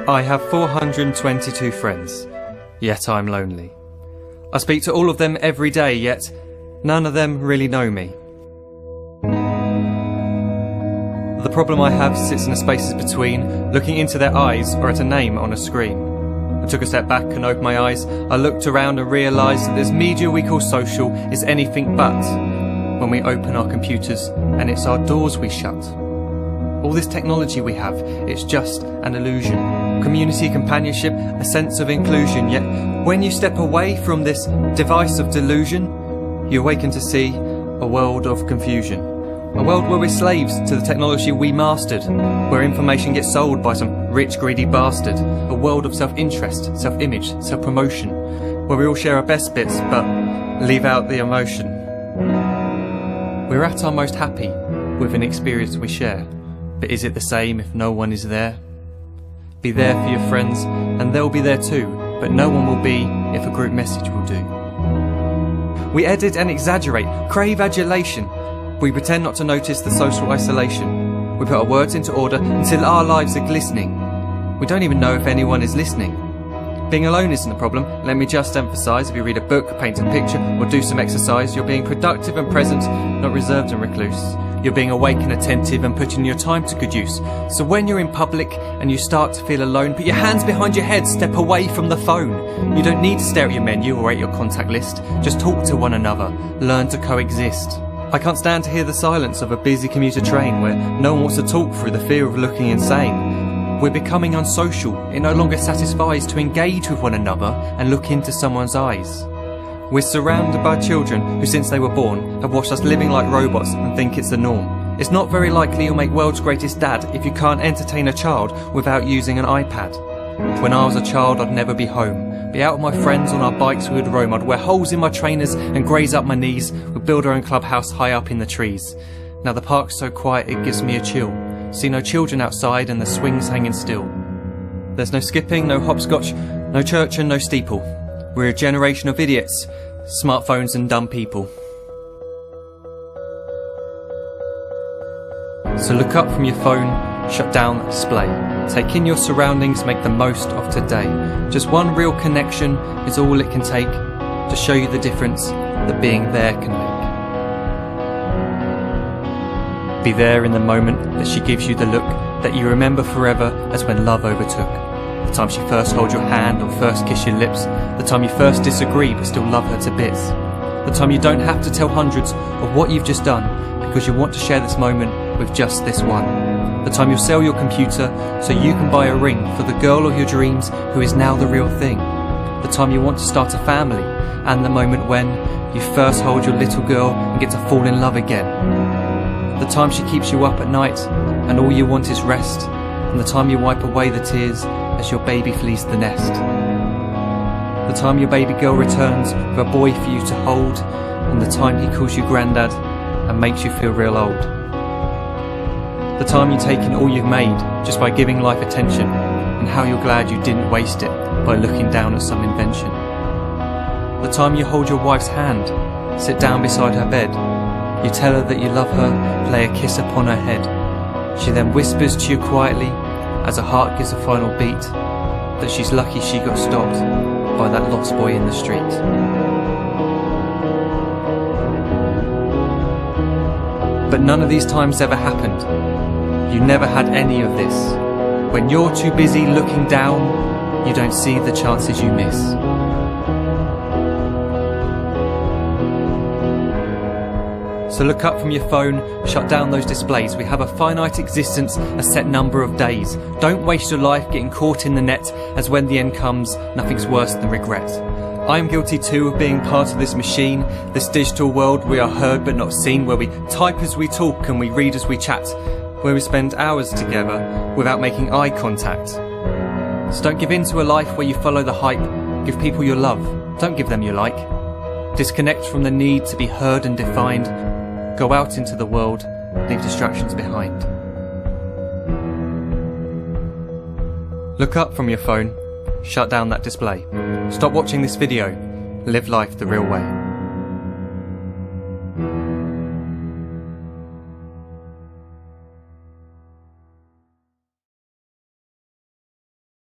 I have 422 friends, yet I'm lonely. I speak to all of them every day, yet none of them really know me. The problem I have sits in the spaces between looking into their eyes or at a name on a screen. I took a step back and opened my eyes. I looked around and realised that this media we call social is anything but when we open our computers and it's our doors we shut. All this technology we have, it's just an illusion. Community, companionship, a sense of inclusion. Yet when you step away from this device of delusion, you awaken to see a world of confusion. A world where we're slaves to the technology we mastered, where information gets sold by some rich, greedy bastard. A world of self-interest, self-image, self-promotion, where we all share our best bits but leave out the emotion. We're at our most happy with an experience we share, but is it the same if no one is there? Be there for your friends and they'll be there too, but no one will be if a group message will do. We edit and exaggerate, crave adulation. We pretend not to notice the social isolation. We put our words into order until our lives are glistening. We don't even know if anyone is listening. Being alone isn't the problem. Let me just emphasise, if you read a book, paint a picture, or do some exercise, you're being productive and present, not reserved and recluse. You're being awake and attentive and putting your time to good use. So when you're in public and you start to feel alone, put your hands behind your head, step away from the phone. You don't need to stare at your menu or at your contact list. Just talk to one another. Learn to coexist. I can't stand to hear the silence of a busy commuter train where no one wants to talk through the fear of looking insane. We're becoming unsocial. It no longer satisfies to engage with one another and look into someone's eyes. We're surrounded by children who, since they were born, have watched us living like robots and think it's the norm. It's not very likely you'll make world's greatest dad if you can't entertain a child without using an iPad. When I was a child, I'd never be home. Be out with my friends on our bikes, we would roam. I'd wear holes in my trainers and graze up my knees. We'd build our own clubhouse high up in the trees. Now the park's so quiet it gives me a chill. See no children outside and the swings hanging still. There's no skipping, no hopscotch, no church and no steeple. We're a generation of idiots, smartphones and dumb people. So look up from your phone, shut down the display. Take in your surroundings, make the most of today. Just one real connection is all it can take to show you the difference that being there can make. Be there in the moment that she gives you the look that you remember forever as when love overtook. The time she first holds your hand or first kiss your lips. The time you first disagree but still love her to bits. The time you don't have to tell hundreds of what you've just done because you want to share this moment with just this one. The time you'll sell your computer so you can buy a ring for the girl of your dreams who is now the real thing. The time you want to start a family, and the moment when you first hold your little girl and get to fall in love again. The time she keeps you up at night and all you want is rest, and the time you wipe away the tears as your baby flees the nest. The time your baby girl returns with a boy for you to hold, and the time he calls you granddad and makes you feel real old. The time you take in all you've made just by giving life attention, and how you're glad you didn't waste it by looking down at some invention. The time you hold your wife's hand, sit down beside her bed, you tell her that you love her, lay a kiss upon her head. She then whispers to you quietly, as her heart gives a final beat, that she's lucky she got stopped by that lost boy in the street. But none of these times ever happened. You never had any of this. When you're too busy looking down, you don't see the chances you miss. So look up from your phone, shut down those displays. We have a finite existence, a set number of days. Don't waste your life getting caught in the net, as when the end comes, nothing's worse than regret. I'm guilty too of being part of this machine, this digital world we are heard but not seen, where we type as we talk and we read as we chat, where we spend hours together without making eye contact. So don't give in to a life where you follow the hype. Give people your love, don't give them your like. Disconnect from the need to be heard and defined. Go out into the world, leave distractions behind. Look up from your phone, shut down that display. Stop watching this video, live life the real way.